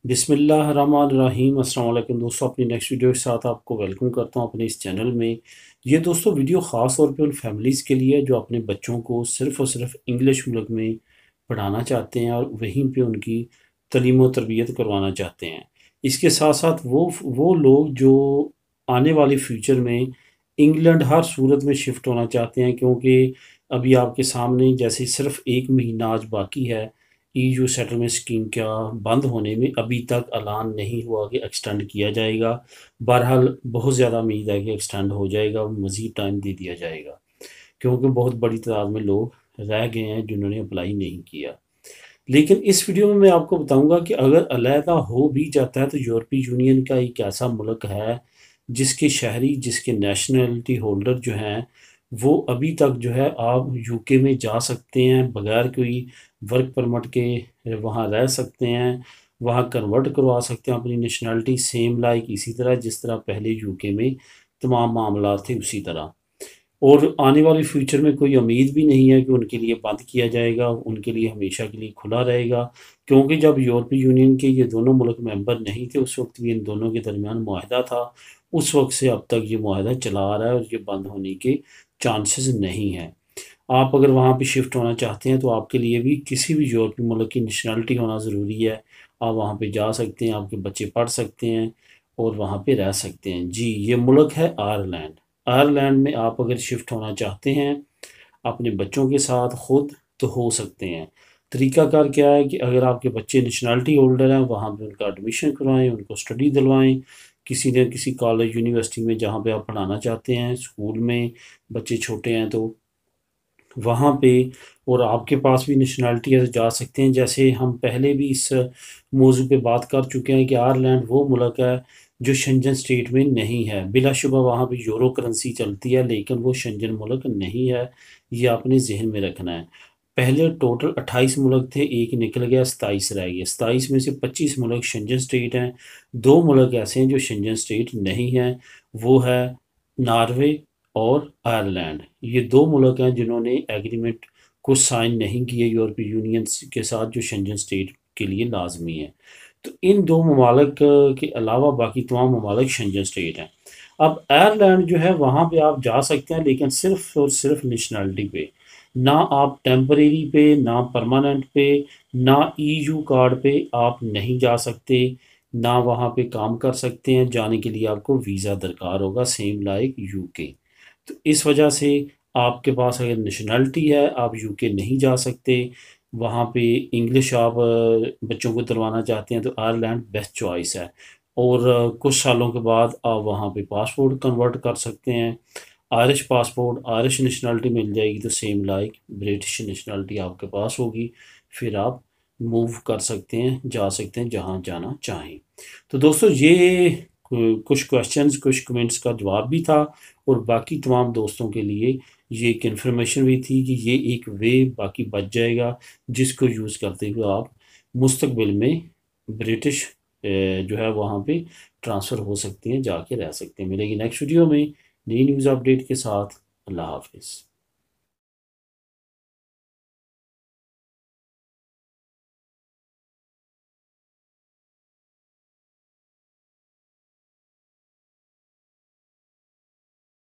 बिस्मिल्लाहिर्रहमानिर्रहीम। अस्सलाम वालेकुम दोस्तों, अपनी नेक्स्ट वीडियो के साथ आपको वेलकम करता हूं अपने इस चैनल में। ये दोस्तों वीडियो ख़ास तौर पे उन फैमिलीज़ के लिए जो अपने बच्चों को सिर्फ़ और सिर्फ इंग्लिश मुल्क में पढ़ाना चाहते हैं और वहीं पे उनकी तालीम व तरबियत करवाना चाहते हैं। इसके साथ साथ वो लोग जो आने वाले फ्यूचर में इंग्लैंड हर सूरत में शिफ्ट होना चाहते हैं, क्योंकि अभी आपके सामने जैसे सिर्फ 1 महीना आज बाकी है ईयू सेटलमेंट स्कीम का बंद होने में। अभी तक ऐलान नहीं हुआ कि एक्सटेंड किया जाएगा। बहरहाल बहुत ज़्यादा उम्मीद है कि एक्सटेंड हो जाएगा, मज़ीद टाइम दे दिया जाएगा, क्योंकि बहुत बड़ी तादाद में लोग रह गए हैं जिन्होंने अप्लाई नहीं किया। लेकिन इस वीडियो में मैं आपको बताऊंगा कि अगर अलहदा हो भी जाता है तो यूरोपीय यूनियन का एक ऐसा मुल्क है जिसके शहरी, जिसके नेशनलिटी होल्डर जो हैं, वो अभी तक जो है आप यूके में जा सकते हैं बगैर कोई वर्क परमिट के, वहाँ रह सकते हैं, वहाँ कन्वर्ट करवा सकते हैं अपनी नेशनलिटी, सेम लाइक इसी तरह जिस तरह पहले यूके में तमाम मामला थे उसी तरह। और आने वाले फ्यूचर में कोई उम्मीद भी नहीं है कि उनके लिए बंद किया जाएगा, उनके लिए हमेशा के लिए खुला रहेगा। क्योंकि जब यूरोपीय यूनियन के ये दोनों मुल्क मेंबर नहीं थे उस वक्त भी इन दोनों के दरमियान मुआहदा था। उस वक्त से अब तक ये मुआहदा चला आ रहा है और ये बंद होने के चांसेस नहीं हैं। आप अगर वहाँ पे शिफ्ट होना चाहते हैं तो आपके लिए भी किसी भी यूरोपीय मुल्क की नेशनलिटी होना ज़रूरी है। आप वहाँ पे जा सकते हैं, आपके बच्चे पढ़ सकते हैं और वहाँ पे रह सकते हैं। जी, ये मुल्क है आयरलैंड। आयरलैंड में आप अगर शिफ्ट होना चाहते हैं अपने बच्चों के साथ खुद, तो हो सकते हैं। तरीकाकार क्या है कि अगर आपके बच्चे नेशनलिटी होल्डर हैं वहाँ पे उनका एडमिशन करवाएं, उनको स्टडी दिलवाएं किसी न किसी कॉलेज यूनिवर्सिटी में जहाँ पे आप पढ़ाना चाहते हैं, स्कूल में बच्चे छोटे हैं तो वहाँ पे। और आपके पास भी नेशनलिटी है तो जा सकते हैं। जैसे हम पहले भी इस मौजू पे बात कर चुके हैं कि आयरलैंड वो मुल्क है जो शेंजन स्टेट में नहीं है। बिलाशुबा वहाँ पे यूरो करेंसी चलती है, लेकिन वो शेंजन मुल्क नहीं है। ये आपने जहन में रखना है। पहले टोटल 28 मुल्क थे, एक निकल गया, 27 रह गए। 27 में से 25 मुल्क शेंजन स्टेट हैं। दो मुल्क ऐसे हैं जो शेंजन स्टेट नहीं हैं, वो है नॉर्वे और आयरलैंड। ये दो मुल्क हैं जिन्होंने एग्रीमेंट को साइन नहीं किए यूरोपीय यूनियन के साथ, जो शेंजन स्टेट के लिए लाजमी है। तो इन दो ममालिक के अलावा बाकी तमाम ममालिक शेंजन स्टेट हैं। अब आयरलैंड जो है वहाँ पे आप जा सकते हैं, लेकिन सिर्फ और सिर्फ नेशनलिटी पे। ना आप टेम्परेरी पे, ना परमानेंट पे, ना ईयू कार्ड पे आप नहीं जा सकते, ना वहाँ पे काम कर सकते हैं। जाने के लिए आपको वीज़ा दरकार होगा, सेम लाइक यूके। तो इस वजह से आपके पास अगर नेशनलिटी है आप यूके नहीं जा सकते। वहाँ पे इंग्लिश आप बच्चों को दिलवाना चाहते हैं तो आयरलैंड बेस्ट चॉइस है। और कुछ सालों के बाद आप वहाँ पे पासपोर्ट कन्वर्ट कर सकते हैं। आयरिश पासपोर्ट, आयरिश नेशनलिटी मिल जाएगी तो सेम लाइक ब्रिटिश नेशनलिटी आपके पास होगी। फिर आप मूव कर सकते हैं, जा सकते हैं जहाँ जाना चाहें। तो दोस्तों ये कुछ क्वेश्चंस, कुछ कमेंट्स का जवाब भी था, और बाकी तमाम दोस्तों के लिए ये एक इन्फॉर्मेशन भी थी कि ये एक वे बाकी बच जाएगा जिसको यूज़ करते हुए आप मुस्तकबिल में ब्रिटिश जो है वहाँ पे ट्रांसफ़र हो सकती हैं, जाके रह सकते हैं। मिलेगी नेक्स्ट वीडियो में नई न्यूज़ अपडेट के साथ। अल्लाह हाफिज़।